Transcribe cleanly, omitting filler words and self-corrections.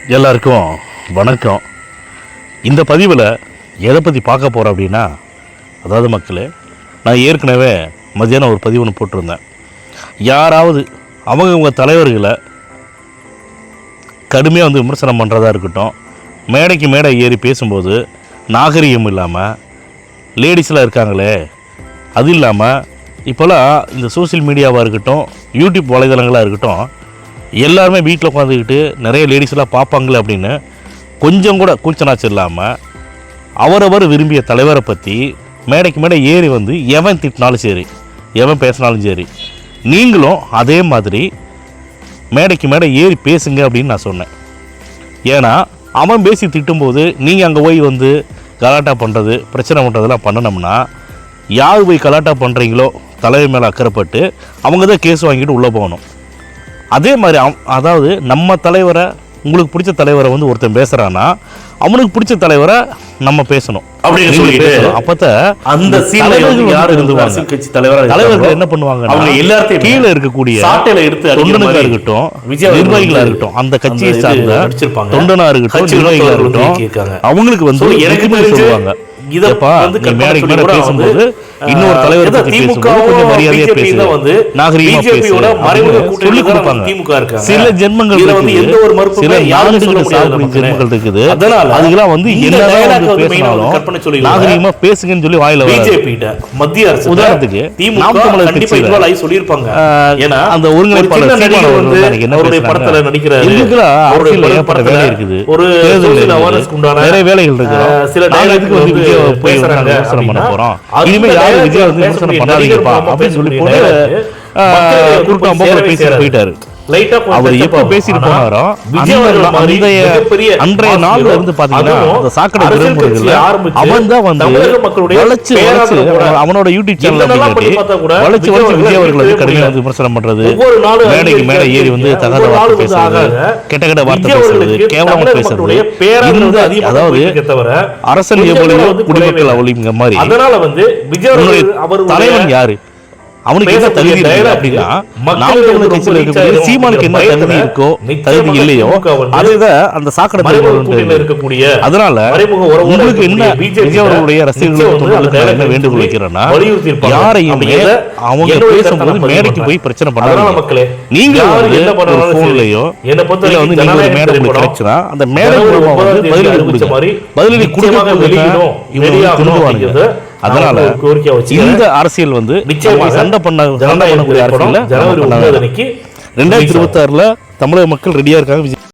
எல்லாருக்கும் வணக்கம். இந்த பதிவில் எதை பற்றி பார்க்க போகிறோம் அப்படின்னா, அதாவது மக்களே, நான் ஏற்கனவே மதியானம் ஒரு பதிவு ஒன்று போட்டிருந்தேன். யாராவது அவங்க தலைவர்களை கடுமையாக விமர்சனம் பண்ணுறதா இருக்கட்டும், மேடைக்கு மேடை ஏறி பேசும்போது நாகரிகம் இல்லாமல் லேடிஸ்லாம் இருக்காங்களே, அது இல்லாமல் இப்போலாம் இந்த சோசியல் மீடியாவாக இருக்கட்டும், யூடியூப் வலைதளங்களாக இருக்கட்டும், எல்லாருமே வீட்டில் உட்காந்துக்கிட்டு நிறைய லேடிஸ்லாம் பார்ப்பாங்களே அப்படின்னு கொஞ்சம் கூட கூச்சனாச்சு இல்லாமல் அவரவர் விரும்பிய தலைவரை பற்றி மேடைக்கு மேடை ஏறி எவன் திட்டினாலும் சரி, எவன் பேசினாலும் சரி, நீங்களும் அதே மாதிரி மேடைக்கு மேடை ஏறி பேசுங்க அப்படின்னு நான் சொன்னேன். ஏன்னா அவன் பேசி திட்டும்போது நீங்கள் அங்கே போய் கலாட்டா பண்ணுறது, பிரச்சனை பண்ணுறதெல்லாம் பண்ணணும்னா, யார் போய் கலாட்டா பண்ணுறீங்களோ தலைவர் மேலே அக்கறைப்பட்டு அவங்க தான் கேஸ் வாங்கிட்டு உள்ளே போகணும். அதே மாதிரி அதாவது நம்ம தலைவரை, உங்களுக்கு பிடிச்ச தலைவரை ஒருத்தன் பேசுகிறான்னா அவனுக்கு பிடிச்ச தலைவரை நம்ம பேசணும் அப்படின்னு சொல்லிட்டு, அப்பதான் அந்த யார் இருந்துவாங்க தலைவர்கள் என்ன பண்ணுவாங்க, அவங்க எல்லாத்தையும் கீழே இருக்கக்கூடிய தொண்டனுக்கா இருக்கட்டும், நிர்வாகிகளா இருக்கட்டும், அந்த கட்சியை சார்ந்த தொண்டனா இருக்கட்டும், நிர்வாகிகளா இருக்கட்டும், அவங்களுக்கு எனக்குமே சொல்லுவாங்க, இதப்பா மேடைக்கு மேல பேசும்போது இன்னொரு தலைவர் பத்தி பேசும்போது கொஞ்சம் மரியாதையா பேசுங்க, நாகரிகமா பேசுங்க சொல்லி கொடுப்பாங்க. சில ஜென்மங்கள் சில நாடுகள் சாப்பிடும் ஜென்மங்கள் இருக்குது, அதுக்கெல்லாம் என்னதான் பேசினாலும் நாகரிகமா பேசுங்கன்னு சொல்லி வாயில மத்திய அரசு. உதாரணத்துக்கு நாம் தமிழர் கட்சியில சொல்லியிருப்பாங்க, அந்த ஒருங்கிணைப்பாளர் என்ன படத்துல நடிக்கிறாரு, அரசியல் ஏற்பட்ட வேலை இருக்குது, நிறைய வேலைகள் இருக்கு, சில விமர்சனம் பண்ண போறோம், இனிமே யாரும் விஜய் விமர்சனம் பண்ணாதீங்கப்பா அப்படின்னு சொல்லி குறுக்காம்போக்கில் பேசிட்டு போயிட்டாரு. அவர் எப்ப பேசிட்டு போனாரோ அன்றைய நாள்ல பாத்தீங்கன்னா அந்த சாக்கடை விரும்புறதுல அவன் தான் வளைச்சு அவனோட யூடியூப் சேனல் வளைச்சு விஜய் அவர்களை கடுமையாக விமர்சனம் பண்றது, மேடைக்கு மேடை ஏறி தகாத வார்த்தை பேசுறது, கெட்ட வார்த்தை பேசுறது, கேவலமா பேசுறது, அதாவது அரசன் எவ்வளவோ குடிமக்கள் அவ்வளவுங்க மாதிரி தலைவன் யாரு, அவனுக்கு என்ன தகுதி இருக்கு அப்படின்னா, நாம் தமிழர் கட்சியில் இருக்கக்கூடிய சீமானுக்கு என்ன தகுதி இருக்கோ தகுதி இல்லையோ அதுதான் அந்த சாக்கடை இருக்கக்கூடிய. அதனால உங்களுக்கு என்ன விஜய் அவர்களுடைய ரசிகர்களுக்கு என்ன வேண்டுகோள் வைக்கிறேன்னா, யாரையும் அவங்க பேசும்போது மேடைக்கு போய் பிரச்சனை பண்ணாங்க. நீங்க போன்லயோ நீங்க ஒரு மேடை கிடைச்சுன்னா அந்த மேடை மூலமா பதிலடி கொடுக்க. அதனால இந்த அரசியல் சண்டை பண்ணக்கூடிய அரசியல் 2026 தமிழக மக்கள் ரெடியா இருக்காங்க.